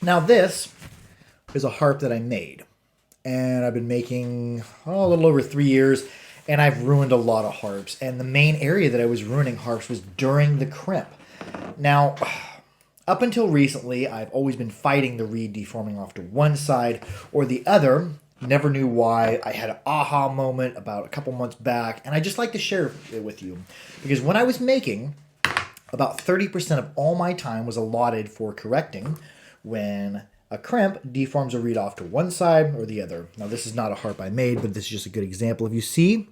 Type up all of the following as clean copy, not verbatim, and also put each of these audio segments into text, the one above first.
Now this is a harp that I made, and I've been making a little over 3 years, and I've ruined a lot of harps. And the main area that I was ruining harps was during the crimp. Now, up until recently, I've always been fighting the reed deforming off to one side or the other. Never knew why. I had an aha moment about a couple months back, and I just like to share it with you. Because when I was making, about 30% of all my time was allotted for correcting when a crimp deforms a reed off to one side or the other. Now, this is not a harp I made, but this is just a good example. If you see,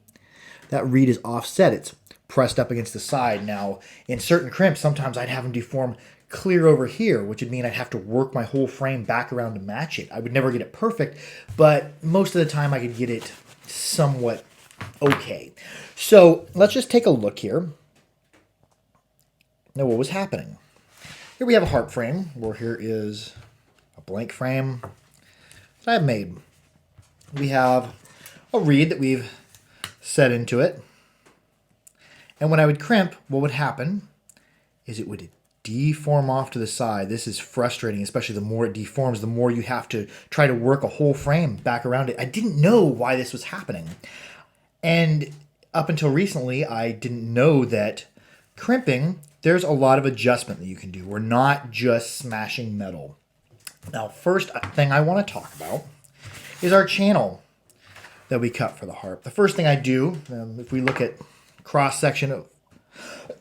that reed is offset. It's pressed up against the side. Now, in certain crimps, sometimes I'd have them deform clear over here, which would mean I'd have to work my whole frame back around to match it. I would never get it perfect, but most of the time I could get it somewhat okay. So let's just take a look here. Now, what was happening? Here we have a harp frame, where here is a blank frame that I've made. We have a reed that we've set into it. And when I would crimp, what would happen is it would deform off to the side. This is frustrating, especially the more it deforms, the more you have to try to work a whole frame back around it. I didn't know why this was happening. And up until recently, I didn't know that crimping, there's a lot of adjustment that you can do. We're not just smashing metal. Now, first thing I want to talk about is our channel that we cut for the harp. The first thing I do, if we look at cross-section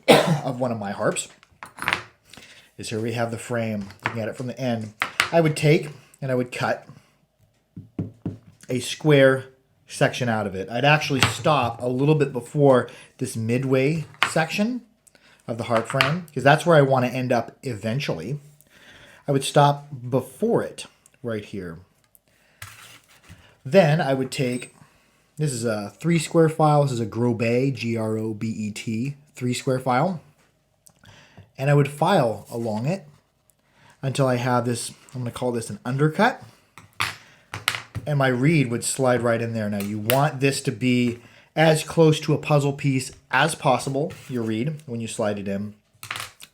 of one of my harps, is here we have the frame. Looking at it from the end, I would take and I would cut a square section out of it. I'd actually stop a little bit before this midway section of the harp frame, because that's where I want to end up eventually. I would stop before it right here. Then I would take, this is a 3 square file. This is a Grobet, Grobet, 3 square file. And I would file along it until I have this, I'm going to call this an undercut. And my reed would slide right in there. Now you want this to be as close to a puzzle piece as possible, your reed, when you slide it in.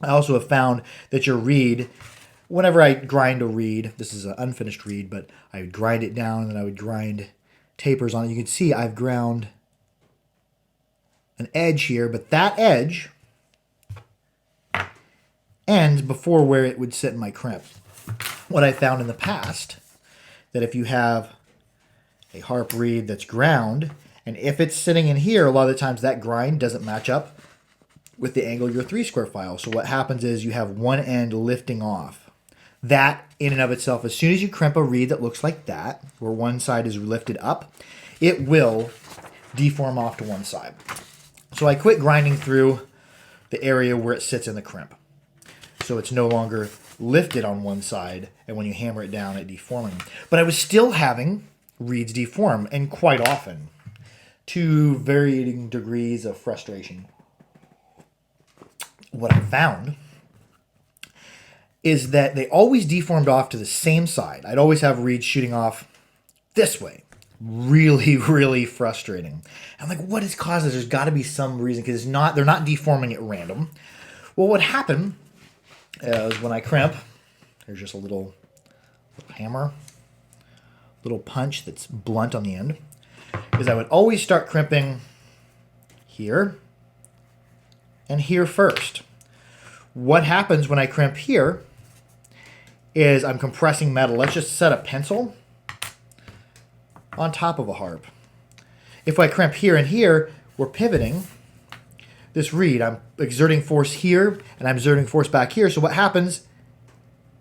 I also have found that your reed, whenever I grind a reed, this is an unfinished reed, but I would grind it down and then I would grind tapers on it. You can see I've ground an edge here, but that edge ends before where it would sit in my crimp. What I found in the past, that if you have a harp reed that's ground, and if it's sitting in here, a lot of the times that grind doesn't match up with the angle of your 3 square file. So what happens is you have one end lifting off. That in and of itself, as soon as you crimp a reed that looks like that, where one side is lifted up, it will deform off to one side. So I quit grinding through the area where it sits in the crimp. So it's no longer lifted on one side, and when you hammer it down, it's deforming. But I was still having reeds deform, and quite often, to varying degrees of frustration. What I found is that they always deformed off to the same side. I'd always have reeds shooting off this way. Really, really frustrating. I'm like, what is causing this? There's got to be some reason, because they're not deforming at random. Well, what happened is when I crimp, there's just a little hammer, little punch that's blunt on the end, is I would always start crimping here and here first. What happens when I crimp here is I'm compressing metal. Let's just set a pencil on top of a harp. If I crimp here and here, we're pivoting this reed. I'm exerting force here, and I'm exerting force back here. So what happens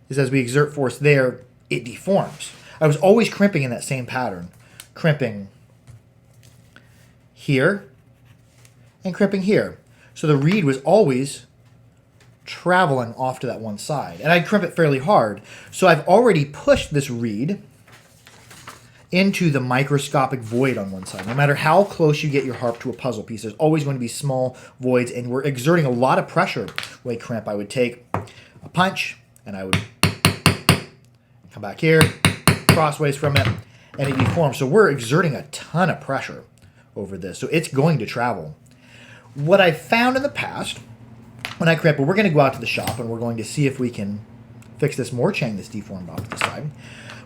is as we exert force there, it deforms. I was always crimping in that same pattern. Crimping here and crimping here. So the reed was always traveling off to that one side. And I'd crimp it fairly hard. So I've already pushed this reed into the microscopic void on one side. No matter how close you get your harp to a puzzle piece, there's always going to be small voids, and we're exerting a lot of pressure when I crimp. I would take a punch, and I would come back here, crossways from it, and it deforms. So we're exerting a ton of pressure over this. So it's going to travel. What I found in the past, when I crimp, we're going to go out to the shop, and we're going to see if we can fix this Morchang that's deformed off to the side.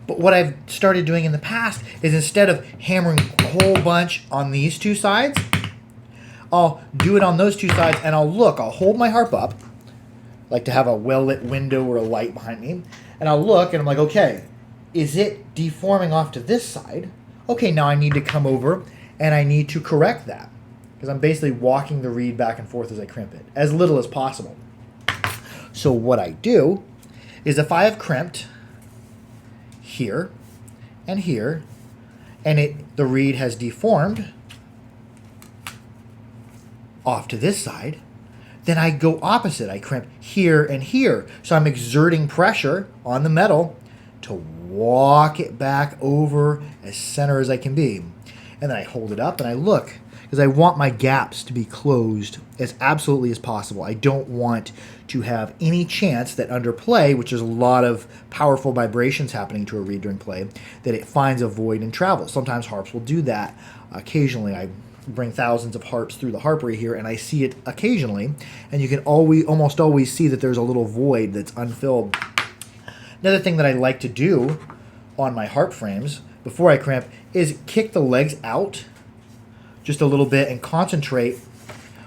But what I've started doing in the past is instead of hammering a whole bunch on these two sides, I'll do it on those two sides, and I'll hold my harp up, like to have a well-lit window or a light behind me, and I'll look, and I'm like, okay, is it deforming off to this side? Okay, now I need to come over, and I need to correct that, because I'm basically walking the reed back and forth as I crimp it, as little as possible. So what I do is if I have crimped here, and the reed has deformed off to this side, then I go opposite. I crimp here and here. So I'm exerting pressure on the metal to walk it back over as center as I can be. And then I hold it up and I look, because I want my gaps to be closed as absolutely as possible. I don't want to have any chance that under play, which is a lot of powerful vibrations happening to a reed during play, that it finds a void and travels. Sometimes harps will do that. Occasionally, I bring thousands of harps through the harpery here, and I see it occasionally, and you can almost always see that there's a little void that's unfilled. Another thing that I like to do on my harp frames before I crimp is kick the legs out just a little bit and concentrate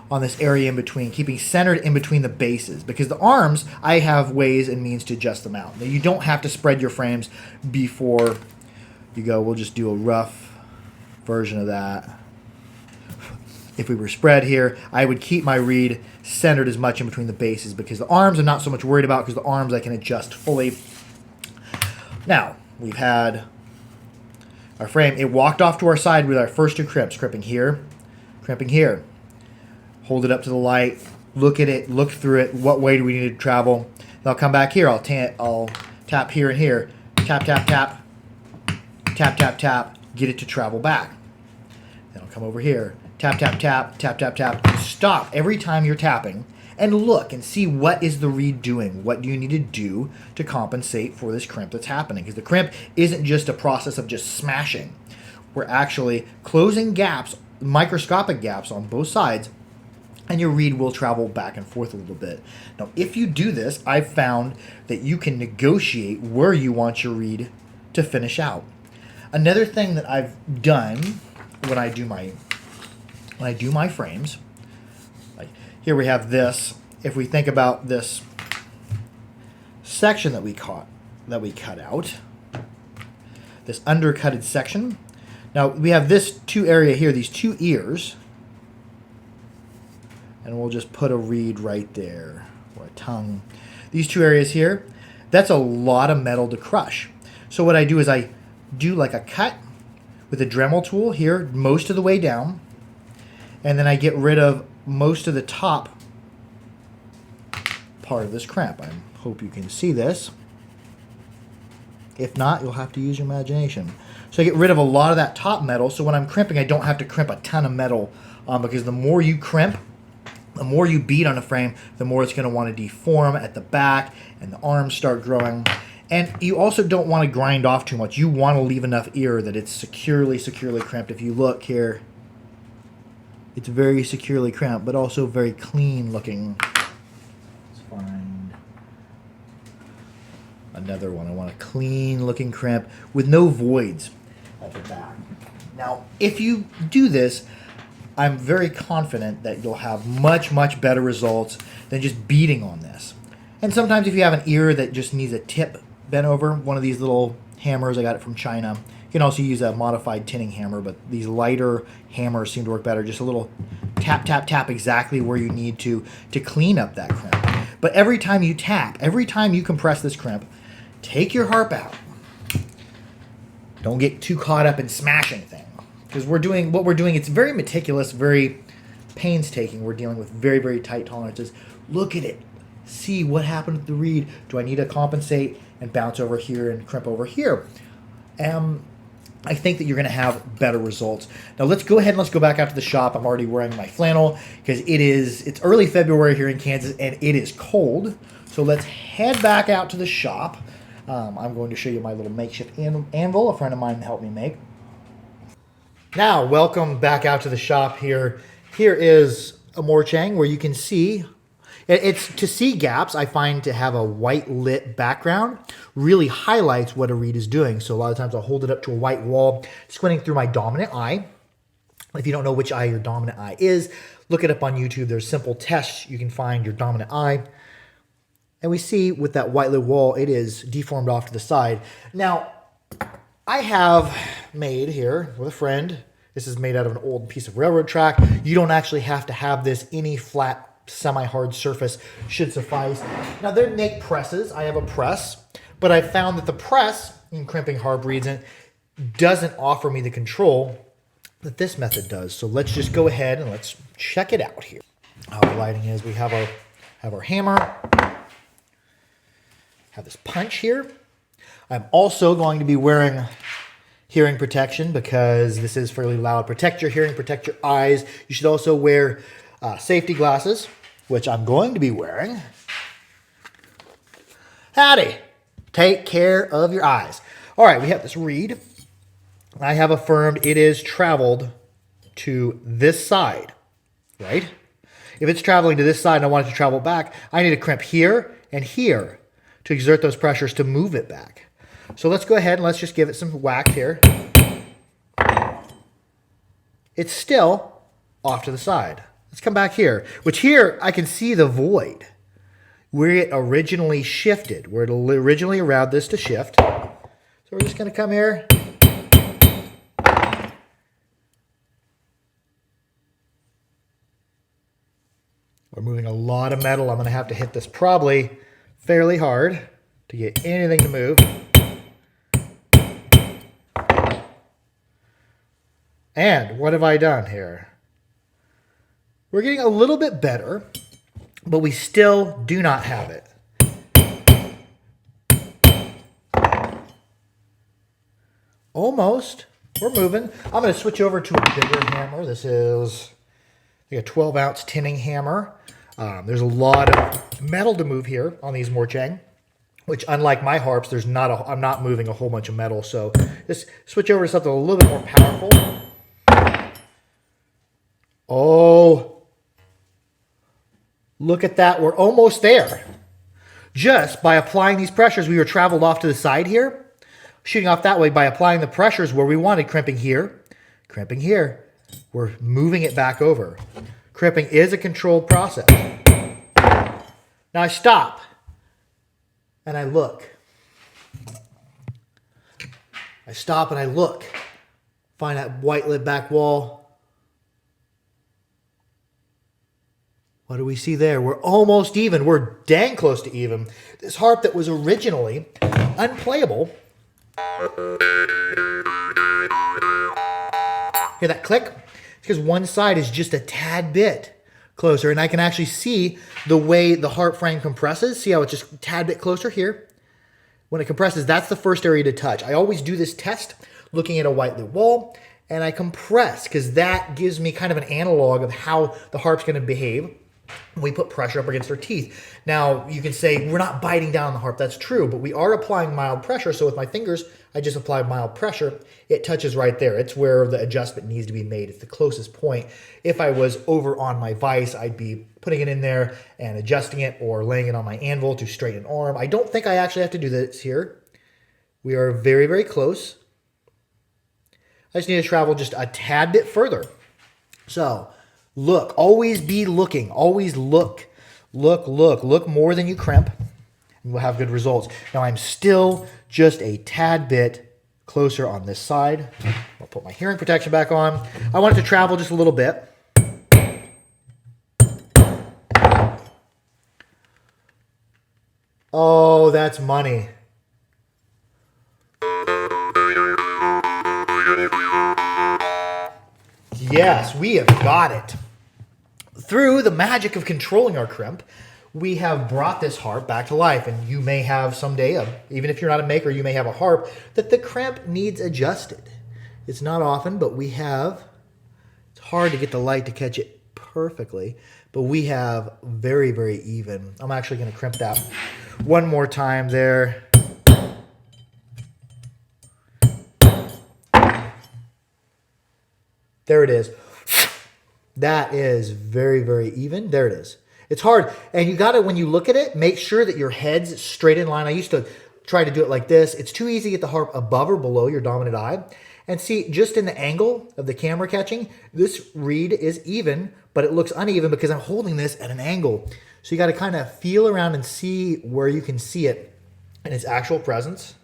on this area in between, keeping centered in between the bases, because the arms, I have ways and means to adjust them out. Now, you don't have to spread your frames before you go. We'll just do a rough version of that. If we were spread here, I would keep my reed centered as much in between the bases, because the arms I'm not so much worried about, because the arms I can adjust fully. Now, we've had our frame. It walked off to our side with our first two crimps, crimping here, crimping here. Hold it up to the light, look at it, look through it. What way do we need to travel? Then I'll come back here. I'll tap here and here. Tap, tap, tap. Tap, tap, tap. Get it to travel back. Then I'll come over here. Tap, tap, tap, tap, tap, tap. Stop every time you're tapping and look and see what is the reed doing. What do you need to do to compensate for this crimp that's happening? Because the crimp isn't just a process of just smashing. We're actually closing gaps, microscopic gaps on both sides, and your reed will travel back and forth a little bit. Now, if you do this, I've found that you can negotiate where you want your reed to finish out. Another thing that I've done when I do my frames, like here we have this. If we think about this section that we cut out, this undercutted section. Now we have this area here, these two ears, and we'll just put a reed right there, or a tongue. These two areas here, that's a lot of metal to crush. So what I do is I do like a cut with a Dremel tool here, most of the way down, and then I get rid of most of the top part of this crimp. I hope you can see this. If not, you'll have to use your imagination. So I get rid of a lot of that top metal, so when I'm crimping, I don't have to crimp a ton of metal, because the more you crimp, the more you beat on a frame, the more it's going to want to deform at the back, and the arms start growing. And you also don't want to grind off too much. You want to leave enough ear that it's securely crimped. If you look here, it's very securely crimped, but also very clean looking. Let's find another one. I want a clean looking crimp with no voids at the back. Now, if you do this, I'm very confident that you'll have much better results than just beating on this. And sometimes if you have an ear that just needs a tip bent over, one of these little hammers, I got it from China. You can also use a modified tinning hammer, but these lighter hammers seem to work better. Just a little tap, tap, tap exactly where you need to clean up that crimp. But every time you tap, every time you compress this crimp, take your harp out. Don't get too caught up in smashing things. Because what we're doing, it's very meticulous, very painstaking. We're dealing with very tight tolerances. Look at it. See what happened with the reed. Do I need to compensate and bounce over here and crimp over here? I think that you're going to have better results. Now let's go ahead and let's go back out to the shop. I'm already wearing my flannel because it's early February here in Kansas and it is cold. So let's head back out to the shop. I'm going to show you my little makeshift anvil a friend of mine helped me make. Now, welcome back out to the shop here. Here is a Morchang where you can see It's to see gaps, I find to have a white lit background really highlights what a reed is doing. So a lot of times I'll hold it up to a white wall, squinting through my dominant eye. If you don't know which eye your dominant eye is, look it up on YouTube. There's simple tests. You can find your dominant eye. And we see with that white lit wall, it is deformed off to the side. Now, I have made here with a friend, this is made out of an old piece of railroad track. You don't actually have to have this. Any flat, semi-hard surface should suffice. Now, they make presses. I have a press, but I found that the press in crimping harp reeds doesn't offer me the control that this method does. So let's just go ahead and let's check it out here. How the lighting is, we have our hammer, have this punch here. I'm also going to be wearing hearing protection because this is fairly loud. Protect your hearing, protect your eyes. You should also wear safety glasses, which I'm going to be wearing. Howdy. Take care of your eyes. All right, we have this reed. I have affirmed it is traveled to this side, right? If it's traveling to this side and I want it to travel back, I need to crimp here and here to exert those pressures to move it back. So let's go ahead and let's just give it some whack here. It's still off to the side. Let's come back here, which here I can see the void where it originally shifted, where it originally allowed this to shift. So we're just going to come here. We're moving a lot of metal. I'm going to have to hit this probably fairly hard to get anything to move. And what have I done here? We're getting a little bit better, but we still do not have it. Almost. We're moving. I'm going to switch over to a bigger hammer. This is like a 12-ounce tinning hammer. There's a lot of metal to move here on these Morchang, which unlike my harps, I'm not moving a whole bunch of metal. So just switch over to something a little bit more powerful. Oh, look at that. We're almost there. Just by applying these pressures, we were traveled off to the side here, shooting off that way by applying the pressures where we wanted, crimping here, crimping here. We're moving it back over. Crimping is a controlled process. Now I stop and I look. I stop and I look. Find that white lit back wall. What do we see there? We're almost even. We're dang close to even. This harp that was originally unplayable. Hear that click? It's because one side is just a tad bit closer, and I can actually see the way the harp frame compresses. See how it's just a tad bit closer here? When it compresses, that's the first area to touch. I always do this test looking at a white lit wall, and I compress because that gives me kind of an analog of how the harp's going to behave when we put pressure up against our teeth. Now, you can say we're not biting down on the harp. That's true, but we are applying mild pressure. So with my fingers, I just apply mild pressure. It touches right there. It's where the adjustment needs to be made. It's the closest point. If I was over on my vise, I'd be putting it in there and adjusting it or laying it on my anvil to straighten an arm. I don't think I actually have to do this here. We are very, very close. I just need to travel just a tad bit further. So look, always be looking, always look more than you crimp, and we'll have good results. Now I'm still just a tad bit closer on this side. I'll put my hearing protection back on. I want it to travel just a little bit. Oh, that's money. Yes, we have got it. Through the magic of controlling our crimp, we have brought this harp back to life. And you may have someday, even if you're not a maker, you may have a harp that the crimp needs adjusted. It's not often, but we have. It's hard to get the light to catch it perfectly, but we have very, very even. I'm actually going to crimp that one more time there. There it is. That is very, very even. There it is. It's hard. And you got to, when you look at it, make sure that your head's straight in line. I used to try to do it like this. It's too easy to get the harp above or below your dominant eye. And see, just in the angle of the camera catching, this reed is even, but it looks uneven because I'm holding this at an angle. So you got to kind of feel around and see where you can see it in its actual presence.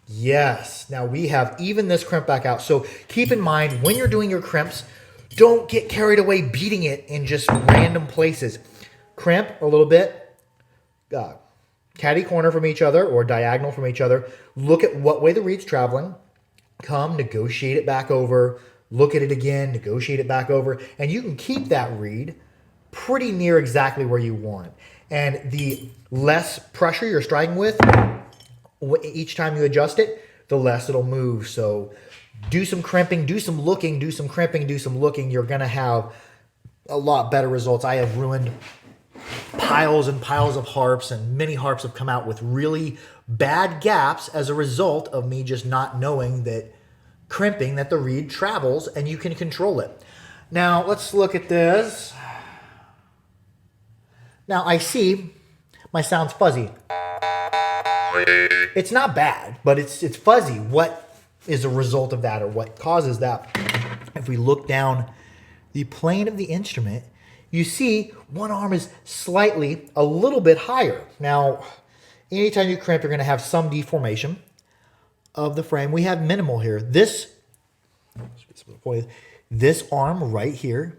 Yes. Now we have even this crimp back out. So keep in mind when you're doing your crimps, don't get carried away beating it in just random places. Crimp a little bit, caddy corner from each other or diagonal from each other. Look at what way the reed's traveling. Come, negotiate it back over. Look at it again, negotiate it back over. And you can keep that reed pretty near exactly where you want it. And the less pressure you're striking with, each time you adjust it, the less it'll move. So do some crimping, do some looking, do some crimping, do some looking. You're going to have a lot better results. I have ruined piles and piles of harps, and many harps have come out with really bad gaps as a result of me just not knowing that crimping, that the reed travels and you can control it. Now let's look at this. Now I see my sound's fuzzy. It's not bad, but it's fuzzy. What is a result of that, or what causes that? If we look down the plane of the instrument, you see one arm is slightly a little bit higher. Now, anytime you crimp, you're going to have some deformation of the frame. We have minimal here. This arm right here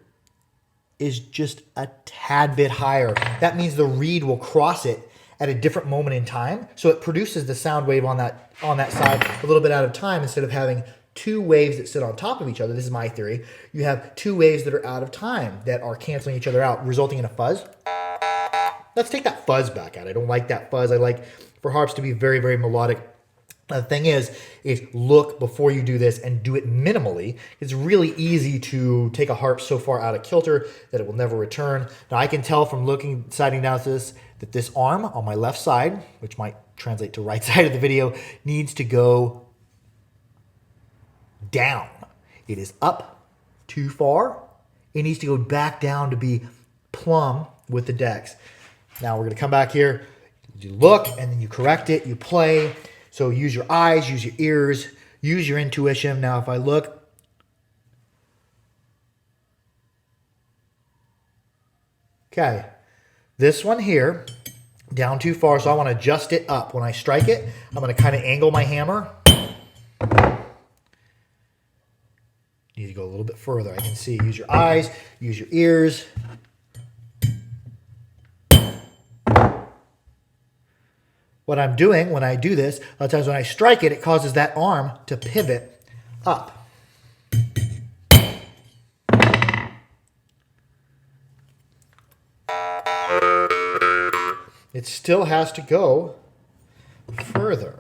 is just a tad bit higher. That means the reed will cross it at a different moment in time. So it produces the sound wave on that side a little bit out of time instead of having two waves that sit on top of each other. This is my theory. You have two waves that are out of time that are canceling each other out, resulting in a fuzz. Let's take that fuzz back out. I don't like that fuzz. I like for harps to be very, very melodic. The thing is look before you do this and do it minimally. It's really easy to take a harp so far out of kilter that it will never return. Now I can tell from sighting down to this that this arm on my left side, which might translate to right side of the video, needs to go down. It is up too far. It needs to go back down to be plumb with the decks. Now we're going to come back here. You look and then you correct it. You play. So use your eyes, use your ears, use your intuition. Now if I look, okay, this one here, down too far, so I want to adjust it up. When I strike it, I'm going to kind of angle my hammer. Need to go a little bit further. I can see. Use your eyes, use your ears. What I'm doing when I do this, a lot of times when I strike it, it causes that arm to pivot up. It still has to go further.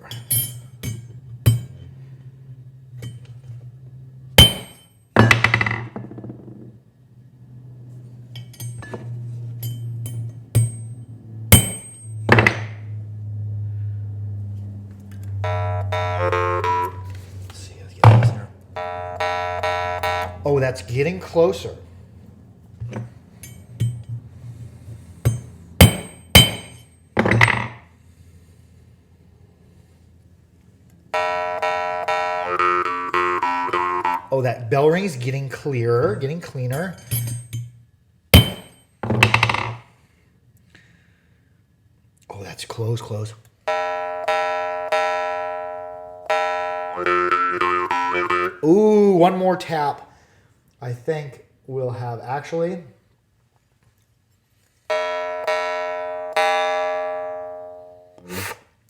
Oh, that's getting closer. Oh, that bell ring is getting clearer, getting cleaner. Oh, that's close, close. Ooh, one more tap. I think we'll have actually.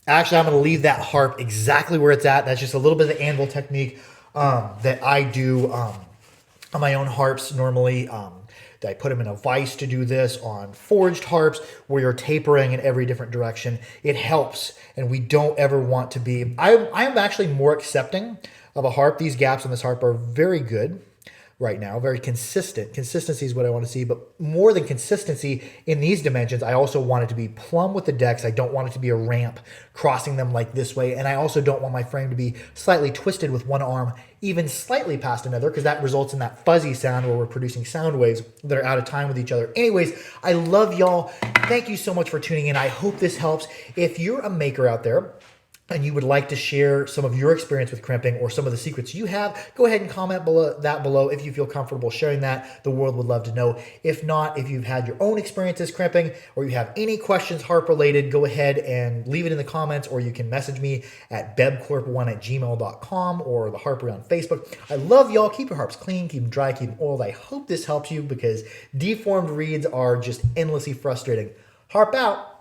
Actually, I'm going to leave that harp exactly where it's at. That's just a little bit of the anvil technique that I do on my own harps normally. I put them in a vise to do this on forged harps where you're tapering in every different direction. It helps, and we don't ever want to be. I'm actually more accepting of a harp. These gaps on this harp are very good. right now. Very consistent. Consistency is what I want to see, but more than consistency in these dimensions, I also want it to be plumb with the decks. I don't want it to be a ramp crossing them like this way, and I also don't want my frame to be slightly twisted with one arm even slightly past another, because that results in that fuzzy sound where we're producing sound waves that are out of time with each other. Anyways, I love y'all. Thank you so much for tuning in. I hope this helps. If you're a maker out there and you would like to share some of your experience with crimping or some of the secrets you have, go ahead and comment below if you feel comfortable sharing that. The world would love to know. If not, if you've had your own experiences crimping or you have any questions harp related, go ahead and leave it in the comments, or you can message me at bebcorp1@gmail.com or the Harpery on Facebook. I love y'all. Keep your harps clean, keep them dry, keep them oiled. I hope this helps you, because deformed reeds are just endlessly frustrating. Harp out.